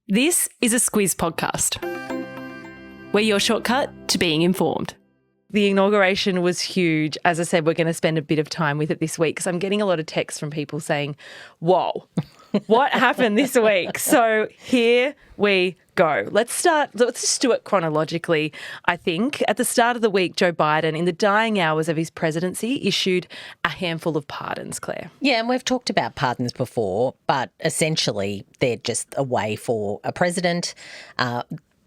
This is a Squiz podcast. We're your shortcut to being informed. The inauguration was huge. As I said, we're going to spend a bit of time with it this week because I'm getting a lot of texts from people saying, whoa, what happened this week? So here we go. Let's just do it chronologically, I think. At the start of the week, Joe Biden, in the dying hours of his presidency, issued a handful of pardons, Claire. Yeah, and we've talked about pardons before, but essentially they're just a way for a president,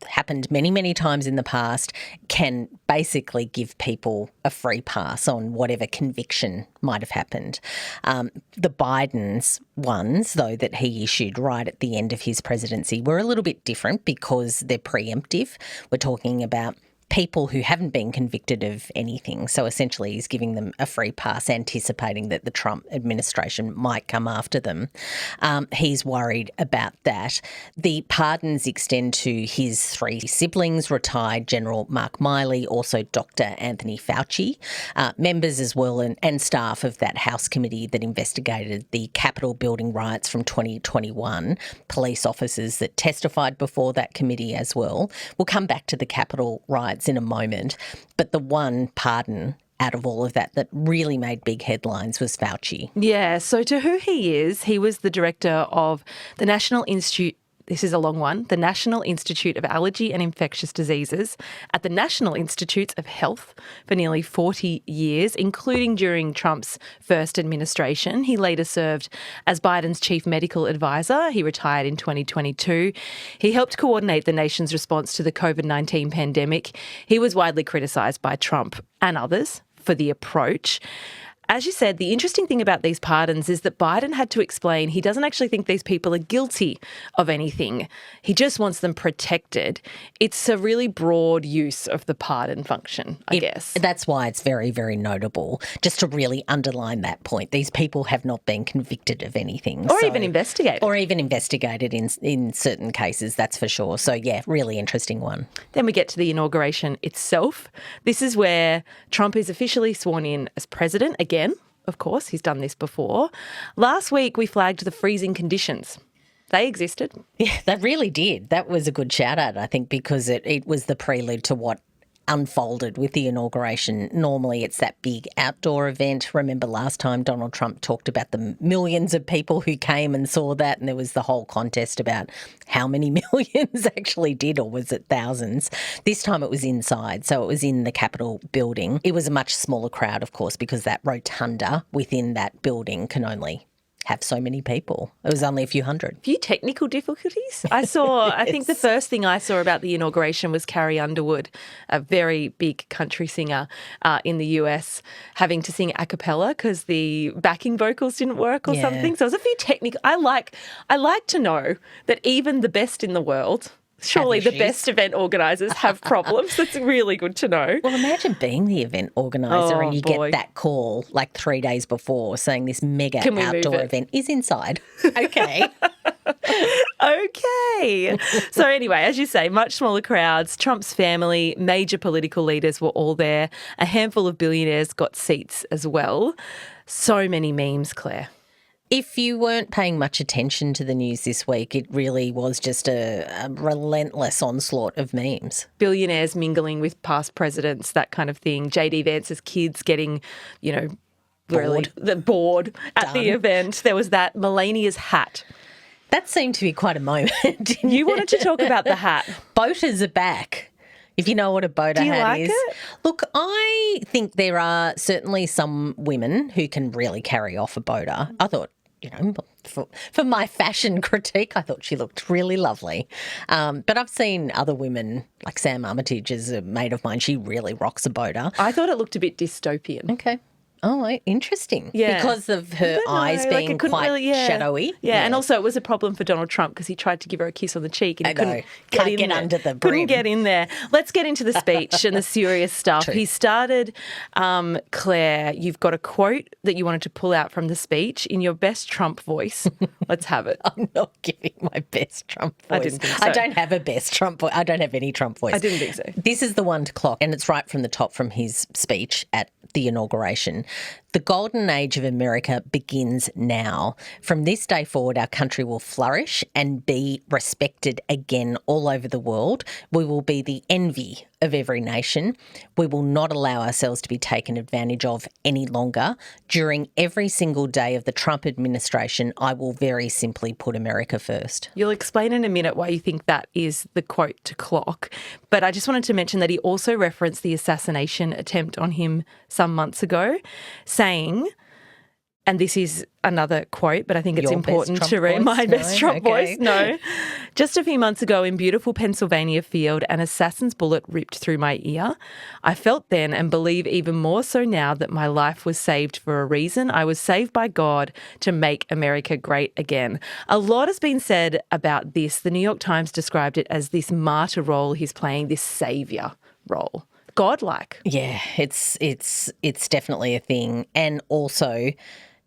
happened many, many times in the past, can basically give people a free pass on whatever conviction might have happened. The Biden's ones, though, that he issued right at the end of his presidency were a little bit different because they're preemptive. We're talking about people who haven't been convicted of anything. So essentially he's giving them a free pass, anticipating that the Trump administration might come after them. He's worried about that. The pardons extend to his three siblings, retired General Mark Miley, also Dr. Anthony Fauci, members as well and staff of that House committee that investigated the Capitol building riots from 2021, police officers that testified before that committee as well. We'll come back to the Capitol riots in a moment, but the one pardon out of all of that really made big headlines was Fauci. Yeah, so to who he is, he was the director of the National Institute, this is a long one, the National Institute of Allergy and Infectious Diseases at the National Institutes of Health for nearly 40 years, including during Trump's first administration. He later served as Biden's chief medical advisor. He retired in 2022. He helped coordinate the nation's response to the COVID-19 pandemic. He was widely criticised by Trump and others for the approach. As you said, the interesting thing about these pardons is that Biden had to explain he doesn't actually think these people are guilty of anything. He just wants them protected. It's a really broad use of the pardon function, I guess. That's why it's very, very notable, just to really underline that point. These people have not been convicted of anything. Or even investigated. Or even investigated in certain cases, that's for sure. So, yeah, really interesting one. Then we get to the inauguration itself. This is where Trump is officially sworn in as president again. Of course, he's done this before. Last week, we flagged the freezing conditions. They existed. Yeah, that really did. That was a good shout out, I think, because it was the prelude to what unfolded with the inauguration. Normally it's that big outdoor event. Remember last time Donald Trump talked about the millions of people who came and saw that, and there was the whole contest about how many millions actually did, or was it thousands? This time it was inside, so it was in the Capitol building. It was a much smaller crowd, of course, because that rotunda within that building can only have so many people. It was only a few hundred. Few technical difficulties. I saw, I think the first thing I saw about the inauguration was Carrie Underwood, a very big country singer in the US, having to sing a cappella because the backing vocals didn't work or something. So it was a few technical. I like to know that even the best in the world, surely the best event organisers, have problems. That's really good to know. Well, imagine being the event organiser and you get that call like 3 days before saying this mega outdoor event is inside. Okay. Okay. So anyway, as you say, much smaller crowds. Trump's family, major political leaders were all there. A handful of billionaires got seats as well. So many memes, Claire. If you weren't paying much attention to the news this week, it really was just a relentless onslaught of memes. Billionaires mingling with past presidents, that kind of thing. JD Vance's kids getting, bored at the event. There was that Melania's hat. That seemed to be quite a moment. You wanted to talk about the hat. Boaters are back. If you know what a boater hat is. Do you like it? Look, I think there are certainly some women who can really carry off a boater. I thought, for my fashion critique, I thought she looked really lovely. But I've seen other women, like Sam Armitage is a mate of mine. She really rocks a boater. I thought it looked a bit dystopian. Okay. Oh, interesting. Yeah. Because of her eyes being quite shadowy. Yeah, and also it was a problem for Donald Trump because he tried to give her a kiss on the cheek and he couldn't get under the brim. Couldn't get in there. Let's get into the speech and the serious stuff. True. He started, Claire, you've got a quote that you wanted to pull out from the speech in your best Trump voice. Let's have it. I'm not giving my best Trump voice. I didn't think so. I don't have a best Trump voice. I don't have any Trump voice. I didn't think so. This is the one to clock, and it's right from the top from his speech at the inauguration. The The golden age of America begins now. From this day forward, our country will flourish and be respected again all over the world. We will be the envy of every nation. We will not allow ourselves to be taken advantage of any longer. During every single day of the Trump administration, I will very simply put America first. You'll explain in a minute why you think that is the quote to clock. But I just wanted to mention that he also referenced the assassination attempt on him some months ago, saying, and this is another quote, but I think it's important to read my best Trump voice. No. Just a few months ago in beautiful Pennsylvania field, an assassin's bullet ripped through my ear. I felt then and believe even more so now that my life was saved for a reason. I was saved by God to make America great again. A lot has been said about this. The New York Times described it as this martyr role he's playing, this saviour role. Godlike. Yeah, it's definitely a thing. And also,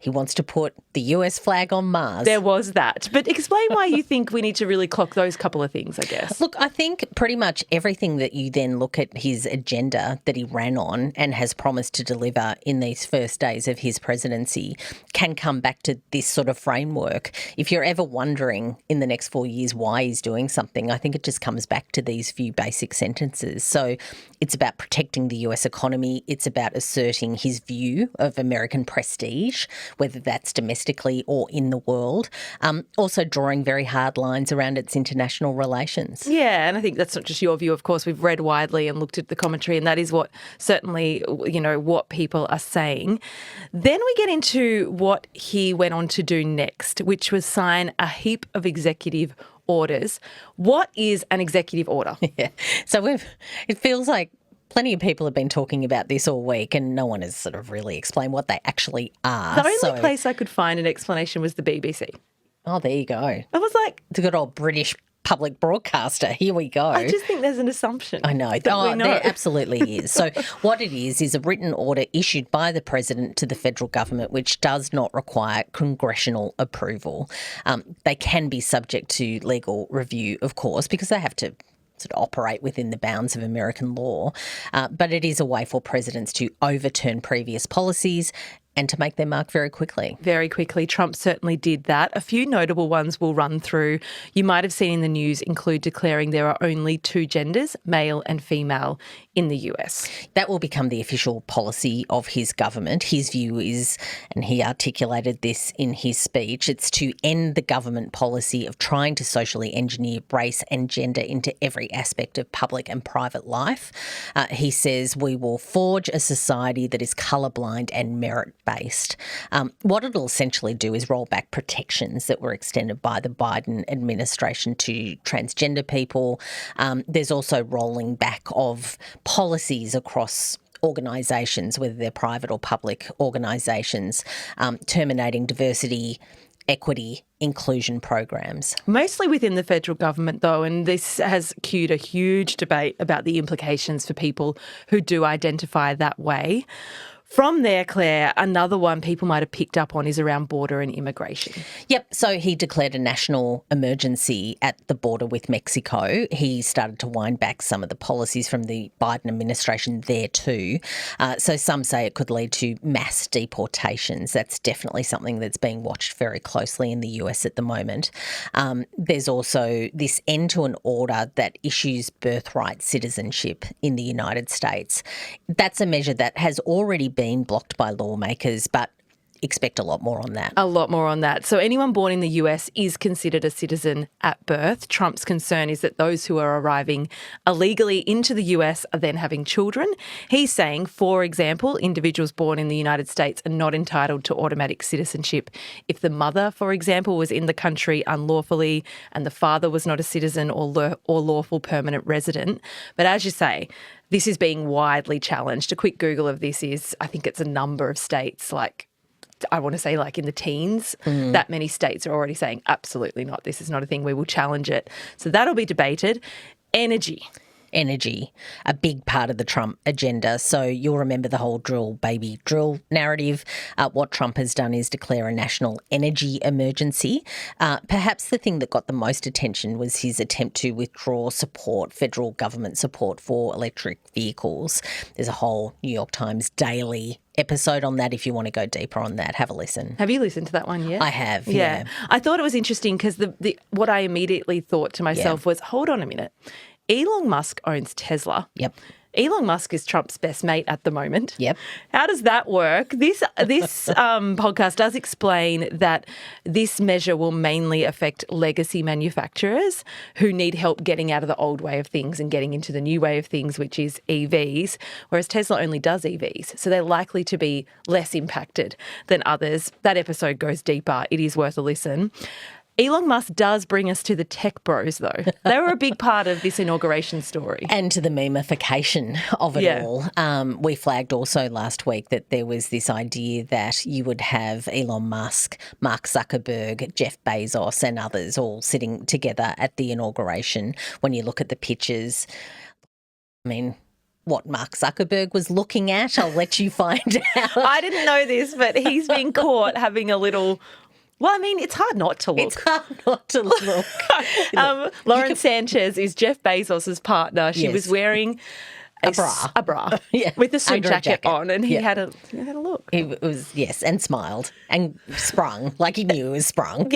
he wants to put the US flag on Mars. There was that. But explain why you think we need to really clock those couple of things, I guess. Look, I think pretty much everything that you then look at his agenda that he ran on and has promised to deliver in these first days of his presidency can come back to this sort of framework. If you're ever wondering in the next 4 years why he's doing something, I think it just comes back to these few basic sentences. So it's about protecting the US economy. It's about asserting his view of American prestige, whether that's domestically or in the world. Also drawing very hard lines around its international relations. Yeah, and I think that's not just your view, of course. We've read widely and looked at the commentary, and that is what certainly, what people are saying. Then we get into what he went on to do next, which was sign a heap of executive orders. What is an executive order? Yeah. So it feels like plenty of people have been talking about this all week and no one has sort of really explained what they actually are. The only place I could find an explanation was the BBC. Oh, there you go. I was like, the good old British public broadcaster. Here we go. I just think there's an assumption. I know. There absolutely is. So what it is a written order issued by the president to the federal government, which does not require congressional approval. They can be subject to legal review, of course, because they have to sort of operate within the bounds of American law. But it is a way for presidents to overturn previous policies and to make their mark very quickly. Very quickly. Trump certainly did that. A few notable ones we'll run through. You might have seen in the news include declaring there are only two genders, male and female, in the US. That will become the official policy of his government. His view is, and he articulated this in his speech, it's to end the government policy of trying to socially engineer race and gender into every aspect of public and private life. He says we will forge a society that is colourblind and merit-based. What it'll essentially do is roll back protections that were extended by the Biden administration to transgender people. There's also rolling back of policies across organisations, whether they're private or public organisations, terminating diversity, equity, inclusion programs. Mostly within the federal government, though, and this has cued a huge debate about the implications for people who do identify that way. From there, Claire, another one people might have picked up on is around border and immigration. Yep. So he declared a national emergency at the border with Mexico. He started to wind back some of the policies from the Biden administration there too. So some say it could lead to mass deportations. That's definitely something that's being watched very closely in the US at the moment. There's also this end to an order that issues birthright citizenship in the United States. That's a measure that has already been blocked by lawmakers, but expect a lot more on that. A lot more on that. So anyone born in the US is considered a citizen at birth. Trump's concern is that those who are arriving illegally into the US are then having children. He's saying, for example, individuals born in the United States are not entitled to automatic citizenship if the mother, for example, was in the country unlawfully and the father was not a citizen or lawful permanent resident. But as you say, this is being widely challenged. A quick Google of this is, I think it's a number of states, like I want to say like in the teens, that many states are already saying absolutely not. This is not a thing. We will challenge it. So that'll be debated. Energy. energy, a big part of the Trump agenda. So you'll remember the whole drill, baby, drill narrative. What Trump has done is declare a national energy emergency. Perhaps the thing that got the most attention was his attempt to withdraw support, federal government support for electric vehicles. There's a whole New York Times daily episode on that. If you want to go deeper on that, have a listen. Have you listened to that one yet? I have, yeah. I thought it was interesting because what I immediately thought to myself was, hold on a minute. Elon Musk owns Tesla. Yep. Elon Musk is Trump's best mate at the moment. Yep. How does that work? This podcast does explain that this measure will mainly affect legacy manufacturers who need help getting out of the old way of things and getting into the new way of things, which is EVs, whereas Tesla only does EVs. So they're likely to be less impacted than others. That episode goes deeper. It is worth a listen. Elon Musk does bring us to the tech bros, though. They were a big part of this inauguration story. And to the memification of it all. We flagged also last week that there was this idea that you would have Elon Musk, Mark Zuckerberg, Jeff Bezos and others all sitting together at the inauguration. When you look at the pictures, I mean, what Mark Zuckerberg was looking at, I'll let you find out. I didn't know this, but he's been caught having a little... Well, I mean, it's hard not to look. It's hard not to look. Lauren Sanchez is Jeff Bezos' partner. She was wearing a bra with a suit jacket on, and he had a look. He was, yes, and smiled and sprung like he knew it was sprung.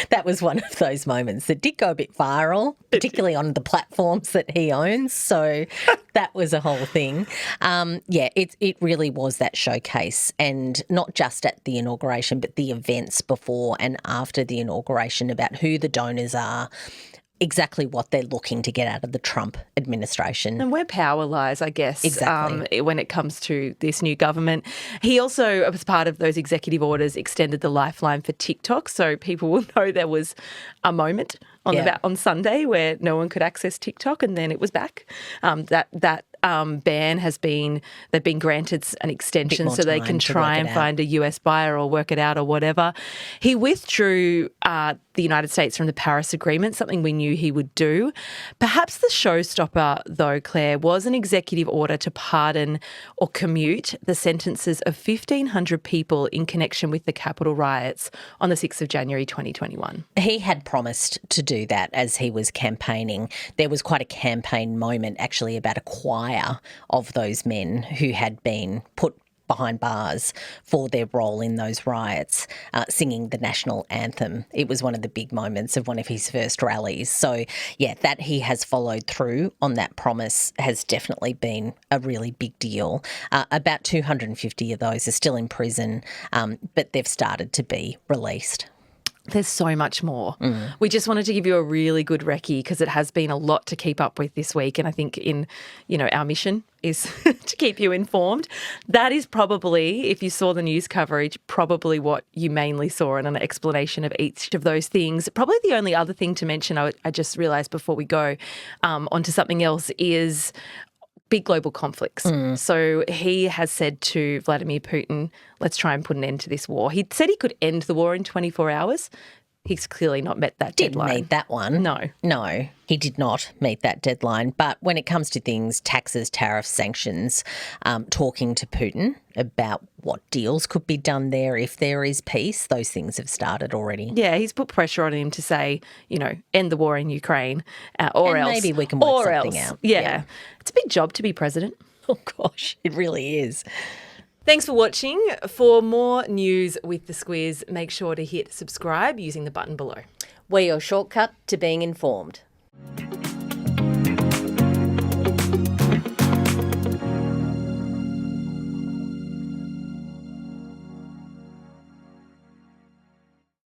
That was one of those moments that did go a bit viral, particularly on the platforms that he owns. So that was a whole thing. It really was that showcase, and not just at the inauguration, but the events before and after the inauguration about who the donors are, exactly what they're looking to get out of the Trump administration. And where power lies, I guess, exactly. When it comes to this new government. He also, as part of those executive orders, extended the lifeline for TikTok, so people will know there was a moment on Sunday where no one could access TikTok, and then it was back. That ban they've been granted an extension so they can try and find a US buyer or work it out or whatever. He withdrew the United States from the Paris Agreement, something we knew he would do. Perhaps the showstopper, though, Claire, was an executive order to pardon or commute the sentences of 1,500 people in connection with the Capitol riots on the 6th of January 2021. He had promised to do that as he was campaigning. There was quite a campaign moment actually about a choir of those men who had been put behind bars for their role in those riots, singing the national anthem. It was one of the big moments of one of his first rallies. So, that he has followed through on that promise has definitely been a really big deal. About 250 of those are still in prison, but they've started to be released. There's so much more. We just wanted to give you a really good recce because it has been a lot to keep up with this week. And I think our mission is to keep you informed. That is probably, if you saw the news coverage, probably what you mainly saw in an explanation of each of those things. Probably the only other thing to mention, I just realised before we go onto something else, is big global conflicts. So he has said to Vladimir Putin, let's try and put an end to this war. He said he could end the war in 24 hours. He's clearly not met that deadline. Didn't meet that one. No, he did not meet that deadline. But when it comes to things, taxes, tariffs, sanctions, talking to Putin about what deals could be done there if there is peace, those things have started already. Yeah, he's put pressure on him to say, end the war in Ukraine or else. Maybe we can work something out. Yeah. It's a big job to be president. Oh, gosh, it really is. Thanks for watching. For more news with the Squiz, make sure to hit subscribe using the button below. We're your shortcut to being informed.